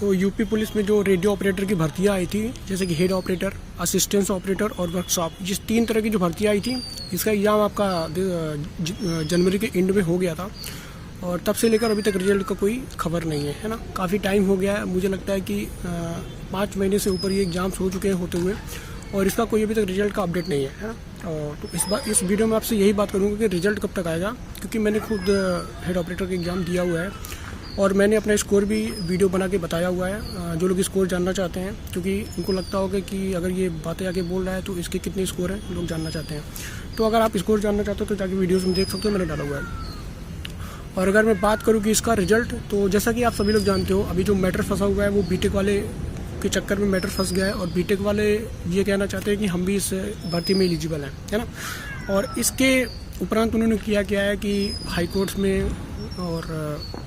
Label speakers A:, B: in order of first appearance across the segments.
A: तो UP police में जो रेडियो ऑपरेटर की भर्तियाँ आई थी, जैसे कि हेड ऑपरेटर, असिस्टेंस ऑपरेटर और वर्कशॉप, जिस 3 तरह की जो भर्तियाँ आई थी, इसका एग्ज़ाम आपका जनवरी के एंड में हो गया था और तब से लेकर अभी तक रिजल्ट का कोई खबर नहीं है ना। काफ़ी टाइम हो गया है, मुझे लगता है कि 5 महीने से ऊपर ये एग्ज़ाम्स हो चुके हैं होते हुए और इसका कोई अभी तक रिजल्ट का अपडेट नहीं है ना। और तो इस वीडियो में आपसे यही बात करूँगा कि रिजल्ट कब तक आएगा, क्योंकि मैंने खुद हेड ऑपरेटर का एग्ज़ाम दिया हुआ है और मैंने अपना स्कोर भी वीडियो बना के बताया हुआ है। जो लोग स्कोर जानना चाहते हैं, क्योंकि उनको लगता होगा कि अगर ये बातें आके बोल रहा है तो इसके कितने स्कोर हैं, लोग जानना चाहते हैं। तो अगर आप स्कोर जानना चाहते हो तो जाके वीडियोस में देख सकते हो, मैंने डाला हुआ है। और अगर मैं बात करूँ कि इसका रिजल्ट, तो जैसा कि आप सभी लोग जानते हो, अभी जो मैटर फंसा हुआ है वो बीटेक वाले के चक्कर में मैटर फंस गया है और बीटेक वाले ये कहना चाहते हैं कि हम भी इस भर्ती में एलिजिबल हैं, है ना। और इसके उपरांत उन्होंने क्या है कि हाई कोर्ट्स में और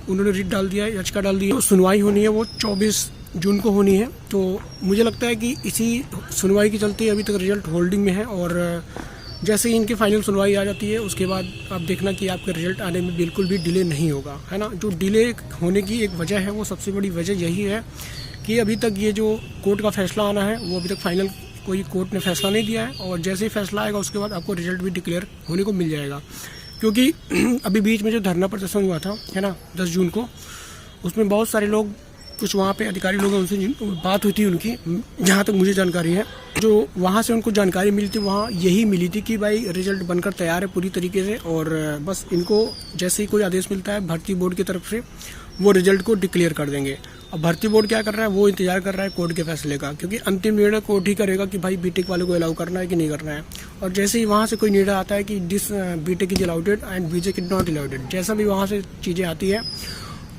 A: उन्होंने रिट डाल दिया है, याचिका डाल दी है। तो सुनवाई होनी है वो 24 जून को होनी है। तो मुझे लगता है कि इसी सुनवाई के चलते अभी तक रिजल्ट होल्डिंग में है और जैसे ही इनकी फाइनल सुनवाई आ जाती है उसके बाद आप देखना कि आपका रिजल्ट आने में बिल्कुल भी डिले नहीं होगा, है ना। जो डिले होने की एक वजह है, वो सबसे बड़ी वजह यही है कि अभी तक ये जो कोर्ट का फैसला आना है वो अभी तक फाइनल कोई कोर्ट ने फैसला नहीं दिया है और जैसे ही फैसला आएगा उसके बाद आपको रिजल्ट भी डिक्लेयर होने को मिल जाएगा। क्योंकि अभी बीच में जो धरना प्रदर्शन हुआ था, है ना, 10 जून को, उसमें बहुत सारे लोग, कुछ वहाँ पे अधिकारी लोग हैं, उनसे बात हुई थी उनकी, जहाँ तक मुझे जानकारी है, जो वहाँ से उनको जानकारी मिली थी, वहाँ यही मिली थी कि भाई रिजल्ट बनकर तैयार है पूरी तरीके से और बस इनको जैसे ही कोई आदेश मिलता है भर्ती बोर्ड की तरफ से, वो रिजल्ट को डिक्लेयर कर देंगे। अब भर्ती बोर्ड क्या कर रहा है, वो इंतजार कर रहा है कोर्ट के फैसले का, क्योंकि अंतिम निर्णय कोर्ट ही करेगा कि भाई बीटेक वाले को अलाउ करना है कि नहीं करना है। और जैसे ही वहाँ से कोई निर्णय आता है कि this BTech is allowed and BTech is not allowed, जैसा भी वहाँ से चीज़ें आती है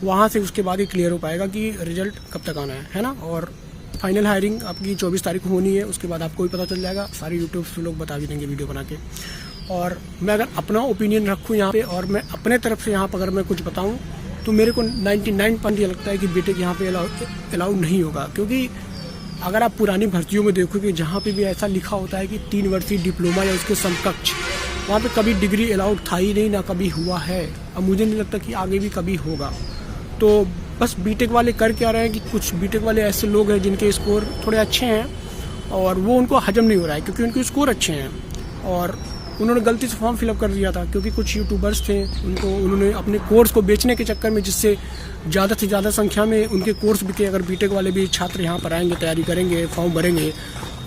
A: वहाँ से उसके बाद ही क्लियर हो पाएगा कि रिजल्ट कब तक आना है ना। और फाइनल हायरिंग आपकी 24 तारीख को होनी है, उसके बाद आपको भी पता चल जाएगा, सारे यूट्यूब से लोग बता भी देंगे वीडियो बना के। और मैं अगर अपना ओपिनियन रखूँ यहाँ पे और मैं अपने तरफ से यहाँ पर अगर मैं कुछ बताऊँ तो मेरे को 99% ये लगता है कि बीटेक यहाँ पे अलाउड नहीं होगा। क्योंकि अगर आप पुरानी भर्तियों में देखोगे जहाँ पे भी ऐसा लिखा होता है कि 3 वर्षीय डिप्लोमा या उसके समकक्ष, वहाँ पे कभी डिग्री अलाउड था ही नहीं, ना कभी हुआ है, अब मुझे नहीं लगता कि आगे भी कभी होगा। तो बस बीटेक वाले कर क्या रहे हैं कि कुछ बीटेक वाले ऐसे लोग हैं जिनके स्कोर थोड़े अच्छे हैं और वो उनको हजम नहीं हो रहा है क्योंकि उनके स्कोर अच्छे हैं और उन्होंने गलती से फॉर्म फिलअप कर दिया था, क्योंकि कुछ यूट्यूबर्स थे, उन्होंने अपने कोर्स को बेचने के चक्कर में, जिससे ज़्यादा से ज़्यादा संख्या में उनके कोर्स बिके। अगर बीटेक वाले भी छात्र यहाँ पर आएंगे, तैयारी करेंगे, फॉर्म भरेंगे,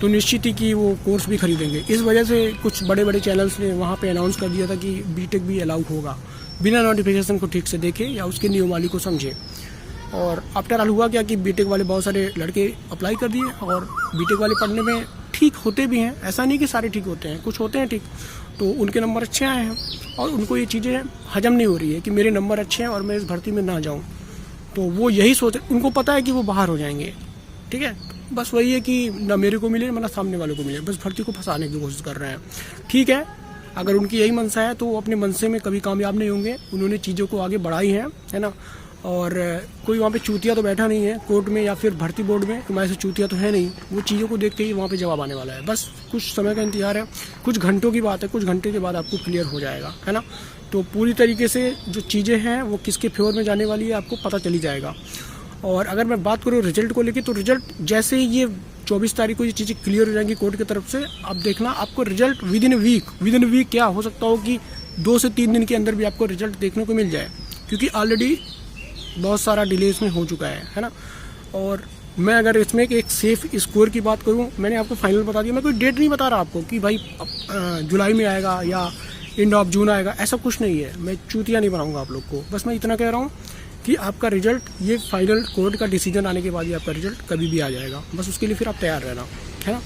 A: तो निश्चित ही कि वो कोर्स भी खरीदेंगे। इस वजह से कुछ बड़े बड़े चैनल्स ने वहाँ पे अनाउंस कर दिया था कि बीटेक भी अलाउ होगा, बिना नोटिफिकेशन को ठीक से देखे या उसके नियमावली को समझे। और आफ्टर ऑल हुआ क्या कि बीटेक वाले बहुत सारे लड़के अप्लाई कर दिए और बीटेक वाले पढ़ने में ठीक होते भी हैं, ऐसा नहीं कि सारे ठीक होते हैं, कुछ होते हैं ठीक, तो उनके नंबर अच्छे आए हैं और उनको ये चीज़ें हजम नहीं हो रही है कि मेरे नंबर अच्छे हैं और मैं इस भर्ती में ना जाऊं। तो वो यही सोच, उनको पता है कि वो बाहर हो जाएंगे, ठीक है, बस वही है कि ना मेरे को मिले ना सामने वालों को मिले, बस भर्ती को फंसाने की कोशिश कर रहे हैं। ठीक है, अगर उनकी यही मंशा है तो वो अपने मनसे में कभी कामयाब नहीं होंगे। उन्होंने चीज़ों को आगे बढ़ाई है ना। और कोई वहाँ पे चूतिया तो बैठा नहीं है कोर्ट में या फिर भर्ती बोर्ड में, तुम्हारे से चूतिया तो है नहीं, वो चीज़ों को देख के ही वहाँ पे जवाब आने वाला है। बस कुछ समय का इंतजार है, कुछ घंटों की बात है, कुछ घंटे के बाद आपको क्लियर हो जाएगा, है ना। तो पूरी तरीके से जो चीज़ें हैं वो किसके फेवर में जाने वाली है आपको पता चली जाएगा। और अगर मैं बात करूँ रिजल्ट को लेकर, तो रिजल्ट जैसे ही ये 24 तारीख को ये चीज़ें क्लियर हो जाएंगी कोर्ट की तरफ से, आप देखना आपको result within a week क्या हो सकता हो कि 2 से 3 दिन के अंदर भी आपको रिजल्ट देखने को मिल जाए, क्योंकि ऑलरेडी बहुत सारा डिले इसमें हो चुका है ना। और मैं अगर इसमें एक सेफ स्कोर की बात करूं, मैंने आपको फाइनल बता दिया, मैं कोई डेट नहीं बता रहा आपको कि भाई जुलाई में आएगा या एंड ऑफ जून आएगा, ऐसा कुछ नहीं है। मैं चूतिया नहीं बनाऊंगा आप लोग को, बस मैं इतना कह रहा हूं कि आपका रिजल्ट ये फाइनल कोर्ट का डिसीजन आने के बाद ही आपका रिजल्ट कभी भी आ जाएगा, बस उसके लिए फिर आप तैयार रहना, है ना।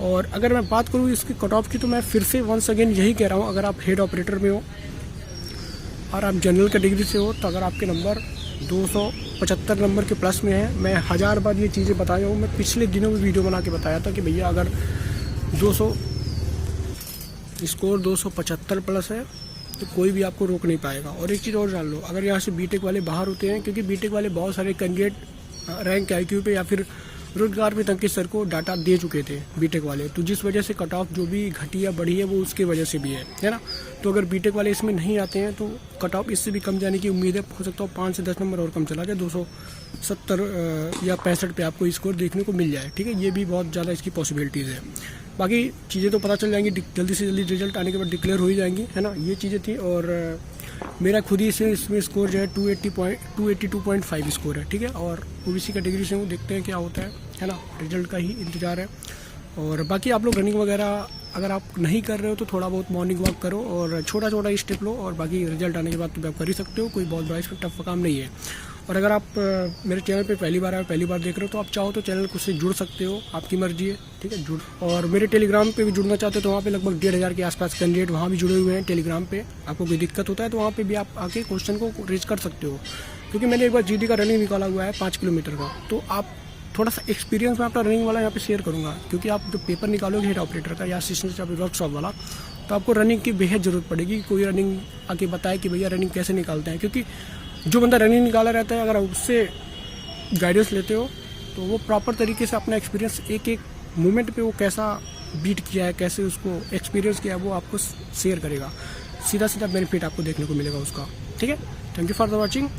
A: और अगर मैं बात करूँ इसकी कट ऑफ की, तो मैं फिर से वंस अगेन यही कह रहा हूँ, अगर आप हेड ऑपरेटर में हो और आप जनरल कैटेगरी से हो, तो अगर आपके नंबर 275 नंबर के प्लस में है, मैं 1000 बार ये चीज़ें बताया हूँ, मैं पिछले दिनों में वीडियो बना के बताया था कि भैया अगर 200 स्कोर 275 प्लस है तो कोई भी आपको रोक नहीं पाएगा। और एक चीज़ और जान लो, अगर यहाँ से बीटेक वाले बाहर होते हैं, क्योंकि बीटेक वाले बहुत सारे कैंडिडेट रैंक IQ पे या फिर रोजगार पे अंकित सर को डाटा दे चुके थे बीटेक वाले, तो जिस वजह से कट ऑफ जो भी घटी या बढ़ी है वो उसके वजह से भी है ना। तो अगर बीटेक वाले इसमें नहीं आते हैं तो कट ऑफ इससे भी कम जाने की उम्मीद है। हो सकता है 5 से 10 नंबर और कम चला जाए, 270 या 65 पे आपको स्कोर देखने को मिल जाए। ठीक है, ये भी बहुत ज़्यादा इसकी पॉसिबिलिटीज़ है। बाकी चीज़ें तो पता चल जाएंगी, जल्दी से जल्दी रिजल्ट आने के बाद डिक्लेयर हो ही जाएंगी, है ना। ये चीज़ें थी। और मेरा खुद ही से इसमें स्कोर जो है 282.5 स्कोर है। ठीक है, और ओबीसी कैटेगरी से हूँ, देखते हैं क्या होता है ना। रिजल्ट का ही इंतज़ार है। और बाकी आप लोग रनिंग वगैरह अगर आप नहीं कर रहे हो तो थोड़ा बहुत मॉर्निंग वॉक करो और छोटा छोटा स्टेप लो, और बाकी रिजल्ट आने के बाद तो आप कर ही सकते हो। कोई बहुत बड़ा इसमें टफ काम नहीं है। और अगर आप मेरे चैनल पे पहली बार देख रहे हो तो आप चाहो तो चैनल को से जुड़ सकते हो, आपकी मर्जी है। ठीक है, जुड़। और मेरे टेलीग्राम पे भी जुड़ना चाहते हो तो वहाँ पे लगभग 1500 के आसपास कैंडिडेट वहाँ भी जुड़े हुए हैं टेलीग्राम पे। आपको कोई दिक्कत होता है तो वहाँ पे भी आप आके क्वेश्चन को रेज कर सकते हो। क्योंकि मैंने एक बार जीडी का रनिंग निकाला हुआ है 5 किलोमीटर का, तो आप थोड़ा सा एक्सपीरियंस मैं अपना रनिंग वाला यहाँ पे शेयर करूँगा। क्योंकि आप जो पेपर निकालोगे हेड ऑपरेटर का या असिस्टेंट वर्कशॉप वाला, तो आपको रनिंग की बेहद ज़रूरत पड़ेगी। कोई रनिंग आके बताए कि भैया रनिंग कैसे निकालते हैं। क्योंकि जो बंदा रनिंग निकाला रहता है, अगर आप उससे गाइडेंस लेते हो तो वो प्रॉपर तरीके से अपना एक्सपीरियंस एक एक मोमेंट पे वो कैसा बीट किया है, कैसे उसको एक्सपीरियंस किया है, वो आपको शेयर करेगा। सीधा सीधा बेनिफिट आपको देखने को मिलेगा उसका। ठीक है, thank you for the watching.